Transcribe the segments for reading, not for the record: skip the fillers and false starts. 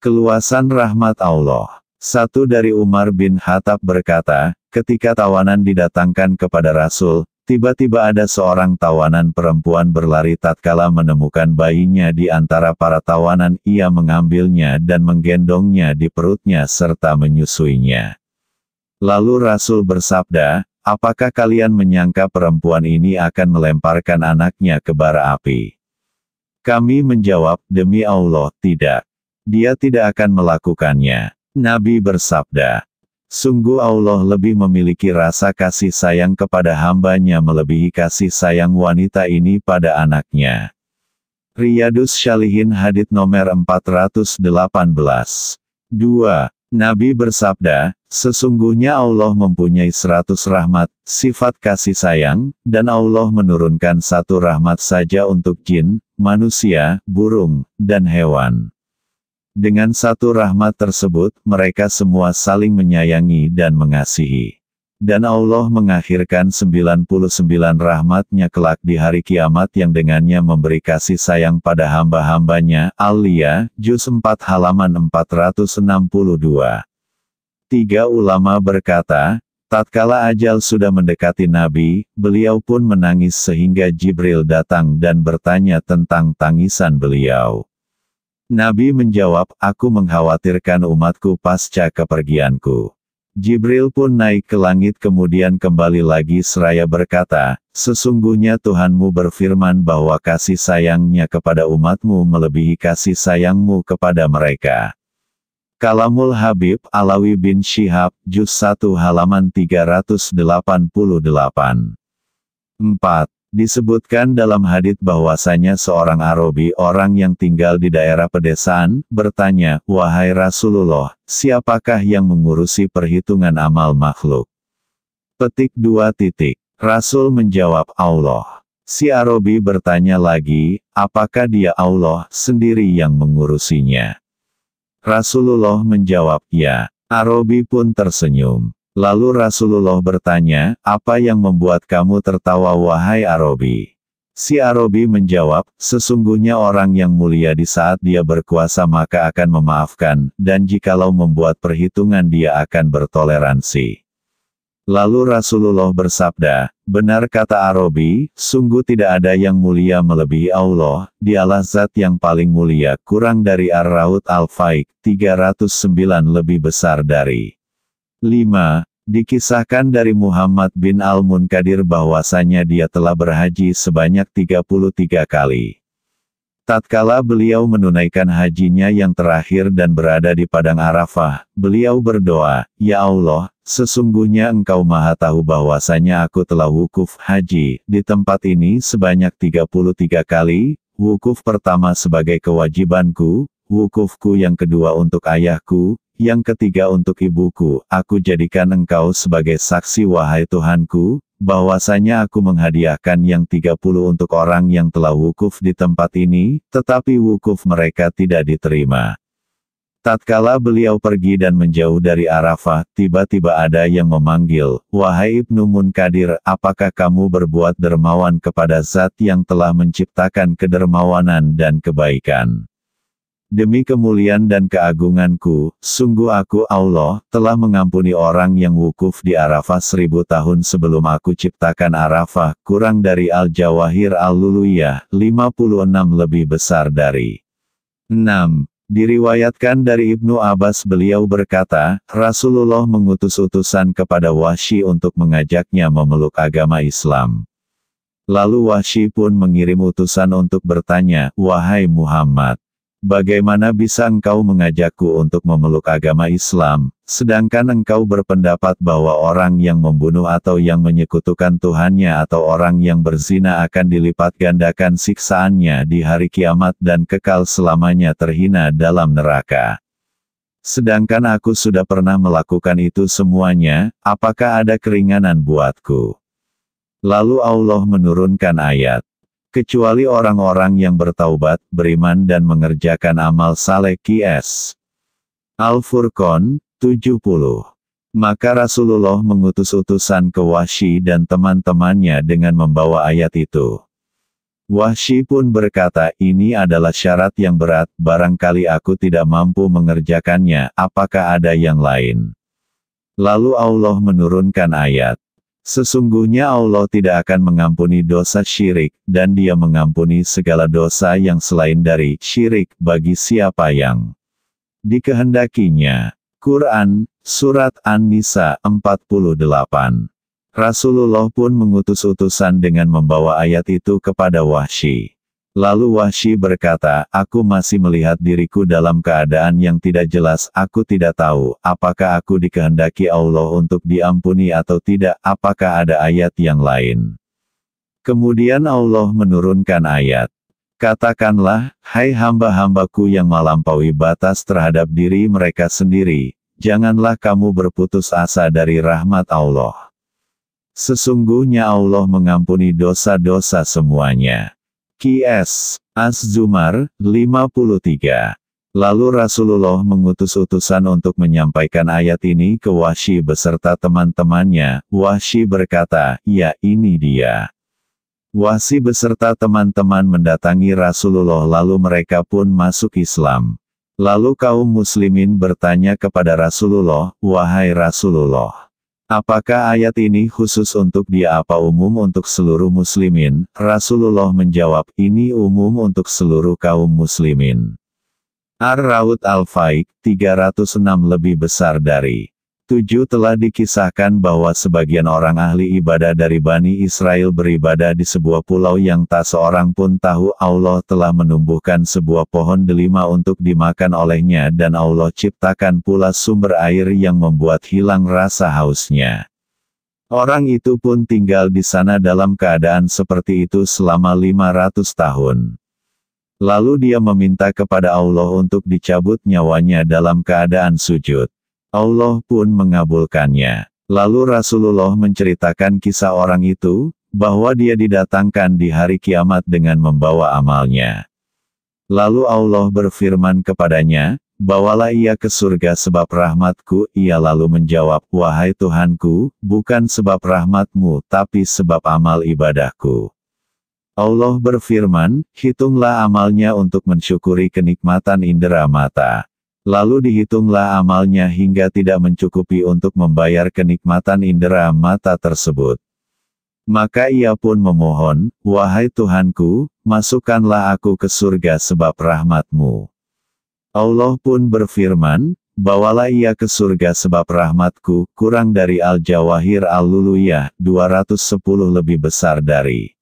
Keluasan rahmat Allah. Satu dari Umar bin Khattab berkata, ketika tawanan didatangkan kepada Rasul, tiba-tiba ada seorang tawanan perempuan berlari tatkala menemukan bayinya di antara para tawanan. Ia mengambilnya dan menggendongnya di perutnya serta menyusuinya. Lalu Rasul bersabda, apakah kalian menyangka perempuan ini akan melemparkan anaknya ke bara api? Kami menjawab, demi Allah, tidak. Dia tidak akan melakukannya. Nabi bersabda, sungguh Allah lebih memiliki rasa kasih sayang kepada hambanya melebihi kasih sayang wanita ini pada anaknya. Riyadus Shalihin hadits nomor 418. 2. Nabi bersabda, sesungguhnya Allah mempunyai 100 rahmat, sifat kasih sayang, dan Allah menurunkan 1 rahmat saja untuk jin, manusia, burung, dan hewan. Dengan 1 rahmat tersebut, mereka semua saling menyayangi dan mengasihi. Dan Allah mengakhirkan 99 rahmat-Nya kelak di hari kiamat yang dengannya memberi kasih sayang pada hamba-hambanya. Al-Liyah, Juz 4 halaman 462. 3 ulama berkata, tatkala ajal sudah mendekati Nabi, beliau pun menangis sehingga Jibril datang dan bertanya tentang tangisan beliau. Nabi menjawab, aku mengkhawatirkan umatku pasca kepergianku. Jibril pun naik ke langit kemudian kembali lagi seraya berkata, sesungguhnya Tuhanmu berfirman bahwa kasih sayangnya kepada umatmu melebihi kasih sayangmu kepada mereka. Kalamul Habib Alawi bin Syihab, Juz 1 halaman 388. 4. Disebutkan dalam hadits bahwasanya seorang Arabi orang yang tinggal di daerah pedesaan, bertanya, wahai Rasulullah, siapakah yang mengurusi perhitungan amal makhluk? Petik 2. Rasul menjawab, Allah. Si Arabi bertanya lagi, apakah dia Allah sendiri yang mengurusinya? Rasulullah menjawab, ya. Arabi pun tersenyum. Lalu Rasulullah bertanya, apa yang membuat kamu tertawa wahai Arabi? Si Arabi menjawab, sesungguhnya orang yang mulia di saat dia berkuasa maka akan memaafkan, dan jikalau membuat perhitungan dia akan bertoleransi. Lalu Rasulullah bersabda, benar kata Arabi, sungguh tidak ada yang mulia melebihi Allah, dialah zat yang paling mulia, kurang dari Ar-Raud Al-Faik, 309 lebih besar dari 5. Dikisahkan dari Muhammad bin Al-Munkadir bahwasanya dia telah berhaji sebanyak 33 kali. Tatkala beliau menunaikan hajinya yang terakhir dan berada di Padang Arafah, beliau berdoa, ya Allah, sesungguhnya Engkau Maha Tahu bahwasanya aku telah wukuf haji di tempat ini sebanyak 33 kali, wukuf pertama sebagai kewajibanku, wukufku yang kedua untuk ayahku, yang ketiga untuk ibuku, aku jadikan Engkau sebagai saksi wahai Tuhanku, bahwasanya aku menghadiahkan yang 30 untuk orang yang telah wukuf di tempat ini, tetapi wukuf mereka tidak diterima. Tatkala beliau pergi dan menjauh dari Arafah, tiba-tiba ada yang memanggil, wahai Ibnu Munkadir, apakah kamu berbuat dermawan kepada zat yang telah menciptakan kedermawanan dan kebaikan? Demi kemuliaan dan keagunganku, sungguh aku Allah, telah mengampuni orang yang wukuf di Arafah 1000 tahun sebelum aku ciptakan Arafah, kurang dari Al-Jawahir Al-Luluyah, 56 lebih besar dari 6. Diriwayatkan dari Ibnu Abbas beliau berkata, Rasulullah mengutus utusan kepada Wahsy untuk mengajaknya memeluk agama Islam. Lalu Wahsy pun mengirim utusan untuk bertanya, wahai Muhammad, bagaimana bisa engkau mengajakku untuk memeluk agama Islam, sedangkan engkau berpendapat bahwa orang yang membunuh atau yang menyekutukan Tuhannya atau orang yang berzina akan dilipat gandakan siksaannya di hari kiamat dan kekal selamanya terhina dalam neraka. Sedangkan aku sudah pernah melakukan itu semuanya, apakah ada keringanan buatku? Lalu Allah menurunkan ayat. Kecuali orang-orang yang bertaubat, beriman dan mengerjakan amal saleh Qs. Al-Furqan, 70. Maka Rasulullah mengutus utusan ke Wahsy dan teman-temannya dengan membawa ayat itu. Wahsy pun berkata, ini adalah syarat yang berat, barangkali aku tidak mampu mengerjakannya, apakah ada yang lain? Lalu Allah menurunkan ayat. Sesungguhnya Allah tidak akan mengampuni dosa syirik, dan Dia mengampuni segala dosa yang selain dari syirik bagi siapa yang dikehendakinya. Quran, Surat An-Nisa 48. Rasulullah pun mengutus utusan dengan membawa ayat itu kepada Wahsy. Lalu Wahsy berkata, aku masih melihat diriku dalam keadaan yang tidak jelas, aku tidak tahu, apakah aku dikehendaki Allah untuk diampuni atau tidak, apakah ada ayat yang lain. Kemudian Allah menurunkan ayat. Katakanlah, hai hamba-hambaku yang melampaui batas terhadap diri mereka sendiri, janganlah kamu berputus asa dari rahmat Allah. Sesungguhnya Allah mengampuni dosa-dosa semuanya. Qs. Az-Zumar, 53. Lalu Rasulullah mengutus utusan untuk menyampaikan ayat ini ke Wahsy beserta teman-temannya. Wahsy berkata, ya ini dia. Wahsy beserta teman-teman mendatangi Rasulullah lalu mereka pun masuk Islam. Lalu kaum muslimin bertanya kepada Rasulullah, wahai Rasulullah, apakah ayat ini khusus untuk dia apa umum untuk seluruh muslimin? Rasulullah menjawab, ini umum untuk seluruh kaum muslimin. Ar-Raud Al-Faik, 306 lebih besar dari 7 telah dikisahkan bahwa sebagian orang ahli ibadah dari Bani Israel beribadah di sebuah pulau yang tak seorang pun tahu. Allah telah menumbuhkan sebuah pohon delima untuk dimakan olehnya dan Allah ciptakan pula sumber air yang membuat hilang rasa hausnya. Orang itu pun tinggal di sana dalam keadaan seperti itu selama 500 tahun. Lalu dia meminta kepada Allah untuk dicabut nyawanya dalam keadaan sujud. Allah pun mengabulkannya. Lalu Rasulullah menceritakan kisah orang itu, bahwa dia didatangkan di hari kiamat dengan membawa amalnya. Lalu Allah berfirman kepadanya, bawalah ia ke surga sebab rahmatku. Ia lalu menjawab, wahai Tuhanku, bukan sebab rahmatmu, tapi sebab amal ibadahku. Allah berfirman, hitunglah amalnya untuk mensyukuri kenikmatan indera mata. Lalu dihitunglah amalnya hingga tidak mencukupi untuk membayar kenikmatan indera mata tersebut. Maka ia pun memohon, wahai Tuhanku, masukkanlah aku ke surga sebab rahmat-Mu. Allah pun berfirman, bawalah ia ke surga sebab rahmatku. Kurang dari Al-Jawahir Al-Luluyah, 210 lebih besar dari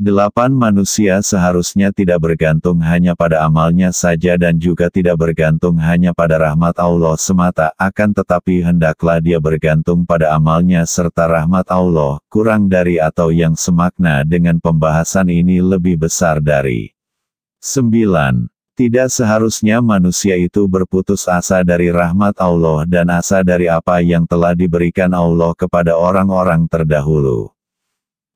8 manusia seharusnya tidak bergantung hanya pada amalnya saja dan juga tidak bergantung hanya pada rahmat Allah semata, akan tetapi hendaklah dia bergantung pada amalnya serta rahmat Allah. Kurang dari atau yang semakna dengan pembahasan ini lebih besar dari 9. Tidak seharusnya manusia itu berputus asa dari rahmat Allah dan asa dari apa yang telah diberikan Allah kepada orang-orang terdahulu.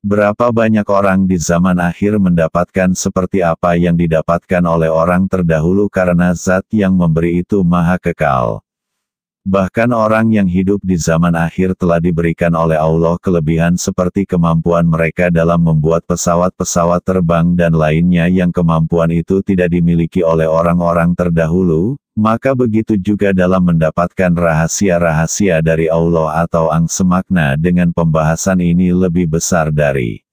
Berapa banyak orang di zaman akhir mendapatkan seperti apa yang didapatkan oleh orang terdahulu karena zat yang memberi itu maha kekal. Bahkan orang yang hidup di zaman akhir telah diberikan oleh Allah kelebihan seperti kemampuan mereka dalam membuat pesawat-pesawat terbang dan lainnya yang kemampuan itu tidak dimiliki oleh orang-orang terdahulu. Maka begitu juga dalam mendapatkan rahasia-rahasia dari Allah atau ang semakna dengan pembahasan ini lebih besar dari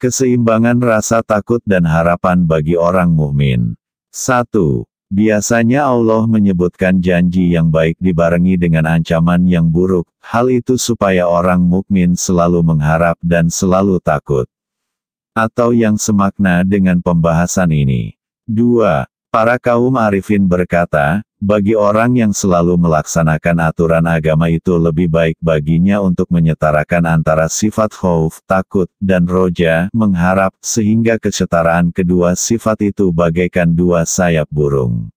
keseimbangan rasa takut dan harapan bagi orang mukmin. 1. Biasanya Allah menyebutkan janji yang baik dibarengi dengan ancaman yang buruk, hal itu supaya orang mukmin selalu mengharap dan selalu takut. Atau yang semakna dengan pembahasan ini. 2. Para kaum arifin berkata, bagi orang yang selalu melaksanakan aturan agama itu lebih baik baginya untuk menyetarakan antara sifat khauf, takut, dan roja, mengharap, sehingga kesetaraan kedua sifat itu bagaikan dua sayap burung.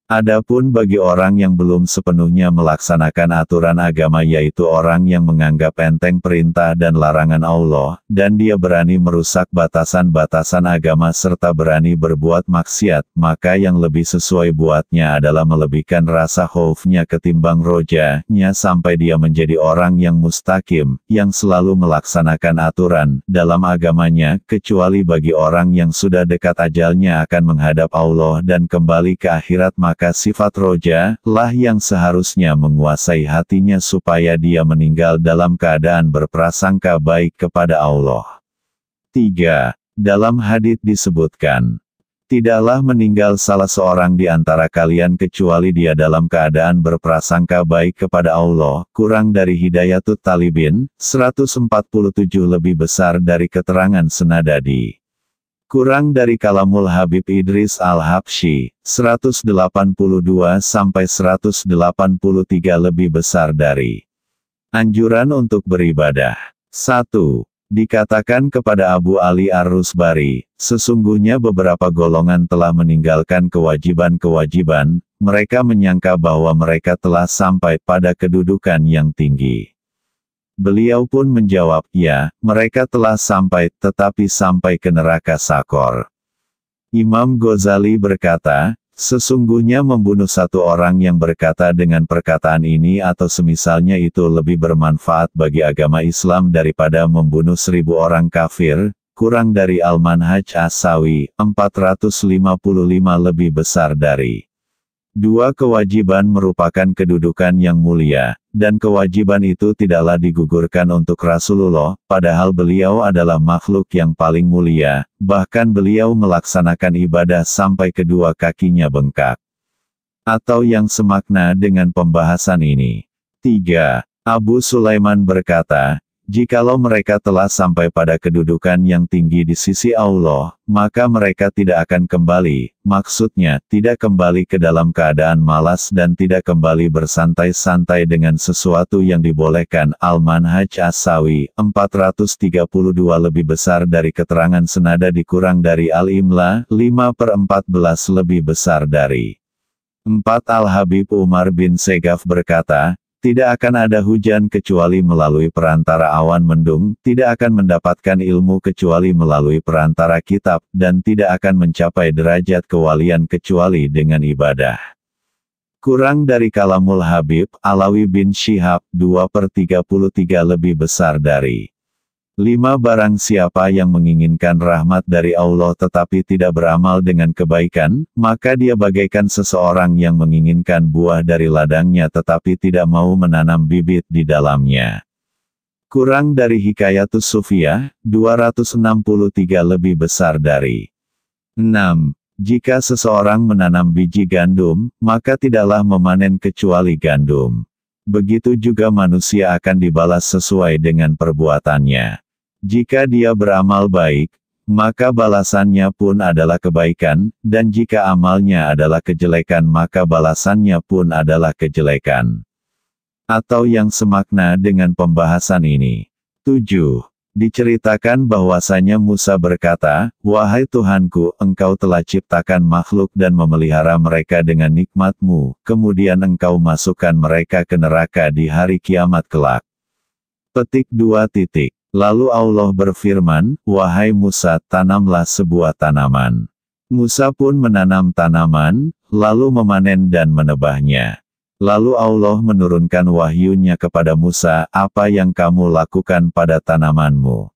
Adapun bagi orang yang belum sepenuhnya melaksanakan aturan agama, yaitu orang yang menganggap enteng perintah dan larangan Allah, dan dia berani merusak batasan-batasan agama serta berani berbuat maksiat, maka yang lebih sesuai buatnya adalah melebihkan rasa khaufnya ketimbang rojanya sampai dia menjadi orang yang mustaqim, yang selalu melaksanakan aturan dalam agamanya, kecuali bagi orang yang sudah dekat ajalnya akan menghadap Allah dan kembali ke akhirat, maka sifat roja lah yang seharusnya menguasai hatinya supaya dia meninggal dalam keadaan berprasangka baik kepada Allah. 3. Dalam hadits disebutkan, tidaklah meninggal salah seorang di antara kalian kecuali dia dalam keadaan berprasangka baik kepada Allah. Kurang dari Hidayatut Talibin, 147 lebih besar dari keterangan Senadadi. Kurang dari Kalamul Habib Idris Al-Habsyi, 182-183 lebih besar dari anjuran untuk beribadah. 1. Dikatakan kepada Abu Ali Ar-Rusbari, sesungguhnya beberapa golongan telah meninggalkan kewajiban-kewajiban, mereka menyangka bahwa mereka telah sampai pada kedudukan yang tinggi. Beliau pun menjawab, ya, mereka telah sampai, tetapi sampai ke neraka Sakor. Imam Ghazali berkata, sesungguhnya membunuh satu orang yang berkata dengan perkataan ini atau semisalnya itu lebih bermanfaat bagi agama Islam daripada membunuh 1000 orang kafir. Kurang dari Al-Manhaj As-Sawi, 455 lebih besar dari. 2. Kewajiban merupakan kedudukan yang mulia, dan kewajiban itu tidaklah digugurkan untuk Rasulullah, padahal beliau adalah makhluk yang paling mulia, bahkan beliau melaksanakan ibadah sampai kedua kakinya bengkak. Atau yang semakna dengan pembahasan ini. 3. Abu Sulaiman berkata, jikalau mereka telah sampai pada kedudukan yang tinggi di sisi Allah, maka mereka tidak akan kembali, maksudnya, tidak kembali ke dalam keadaan malas dan tidak kembali bersantai-santai dengan sesuatu yang dibolehkan. Al-Manhaj As-Sawi, 432 lebih besar dari keterangan senada dikurang dari Al-Imla, 5/14 lebih besar dari 4. Al-Habib Umar bin Segaf berkata, tidak akan ada hujan kecuali melalui perantara awan mendung, tidak akan mendapatkan ilmu kecuali melalui perantara kitab, dan tidak akan mencapai derajat kewalian kecuali dengan ibadah. Kurang dari Kalamul Habib, Alawi bin Syihab, 2/33 lebih besar dari 5. Barang siapa yang menginginkan rahmat dari Allah tetapi tidak beramal dengan kebaikan, maka dia bagaikan seseorang yang menginginkan buah dari ladangnya tetapi tidak mau menanam bibit di dalamnya. Kurang dari Hikayatus Sufiyah, 263 lebih besar dari 6. Jika seseorang menanam biji gandum, maka tidaklah memanen kecuali gandum. Begitu juga manusia akan dibalas sesuai dengan perbuatannya. Jika dia beramal baik, maka balasannya pun adalah kebaikan, dan jika amalnya adalah kejelekan maka balasannya pun adalah kejelekan. Atau yang semakna dengan pembahasan ini. 7. Diceritakan bahwasanya Musa berkata, wahai Tuhanku, engkau telah ciptakan makhluk dan memelihara mereka dengan nikmat-Mu, kemudian engkau masukkan mereka ke neraka di hari kiamat kelak. Petik 2. Lalu Allah berfirman, wahai Musa, tanamlah sebuah tanaman. Musa pun menanam tanaman, lalu memanen dan menebahnya. Lalu Allah menurunkan wahyunya kepada Musa, apa yang kamu lakukan pada tanamanmu?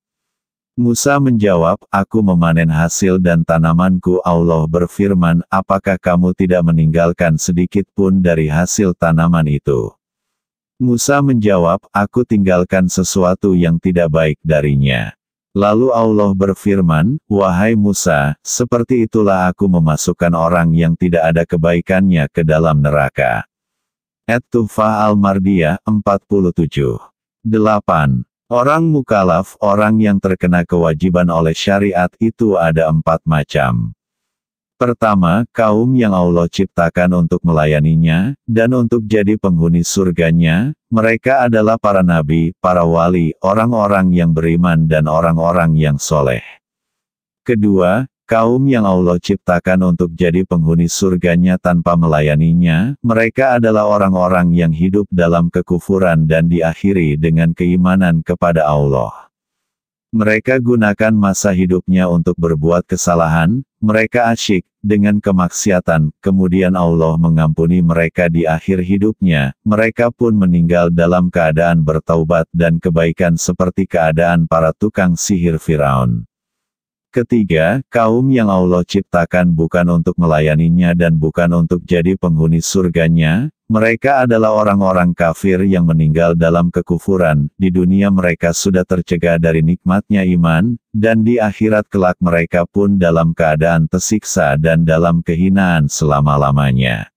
Musa menjawab, aku memanen hasil dan tanamanku. Allah berfirman, apakah kamu tidak meninggalkan sedikit pun dari hasil tanaman itu? Musa menjawab, aku tinggalkan sesuatu yang tidak baik darinya. Lalu Allah berfirman, wahai Musa, seperti itulah aku memasukkan orang yang tidak ada kebaikannya ke dalam neraka. At-Tuhfah Al-Mardiyah, 47. 8. Orang mukallaf, orang yang terkena kewajiban oleh syariat itu ada 4 macam. Pertama, kaum yang Allah ciptakan untuk melayaninya, dan untuk jadi penghuni surganya, mereka adalah para nabi, para wali, orang-orang yang beriman dan orang-orang yang soleh. Kedua, kaum yang Allah ciptakan untuk jadi penghuni surganya tanpa melayaninya, mereka adalah orang-orang yang hidup dalam kekufuran dan diakhiri dengan keimanan kepada Allah. Mereka gunakan masa hidupnya untuk berbuat kesalahan, mereka asyik dengan kemaksiatan, kemudian Allah mengampuni mereka di akhir hidupnya, mereka pun meninggal dalam keadaan bertaubat dan kebaikan seperti keadaan para tukang sihir Firaun. Ketiga, kaum yang Allah ciptakan bukan untuk melayaninya dan bukan untuk jadi penghuni surganya, mereka adalah orang-orang kafir yang meninggal dalam kekufuran, di dunia mereka sudah tercegah dari nikmatnya iman, dan di akhirat kelak mereka pun dalam keadaan tersiksa dan dalam kehinaan selama-lamanya.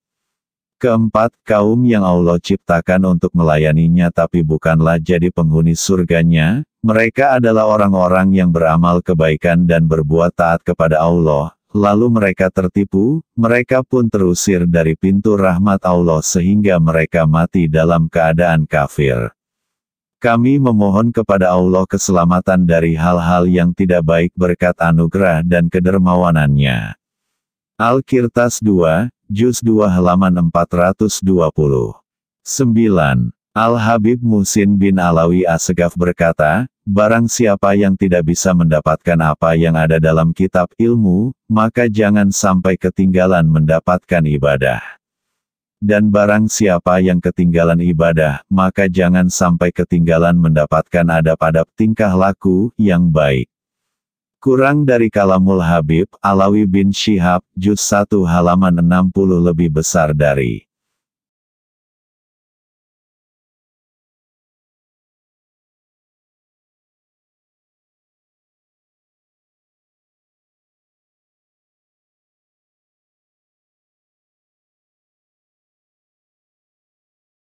Keempat, kaum yang Allah ciptakan untuk melayaninya tapi bukanlah jadi penghuni surganya, mereka adalah orang-orang yang beramal kebaikan dan berbuat taat kepada Allah, lalu mereka tertipu, mereka pun terusir dari pintu rahmat Allah sehingga mereka mati dalam keadaan kafir. Kami memohon kepada Allah keselamatan dari hal-hal yang tidak baik berkat anugerah dan kedermawanannya. Al-Qirtas 2, Juz 2 halaman 420. 9. Al-Habib Muhsin bin Alawi Assegaf berkata, barang siapa yang tidak bisa mendapatkan apa yang ada dalam kitab ilmu, maka jangan sampai ketinggalan mendapatkan ibadah. Dan barang siapa yang ketinggalan ibadah, maka jangan sampai ketinggalan mendapatkan adab-adab tingkah laku yang baik. Kurang dari Kalamul Habib, Alawi bin Syihab, Juz 1 halaman 60 lebih besar dari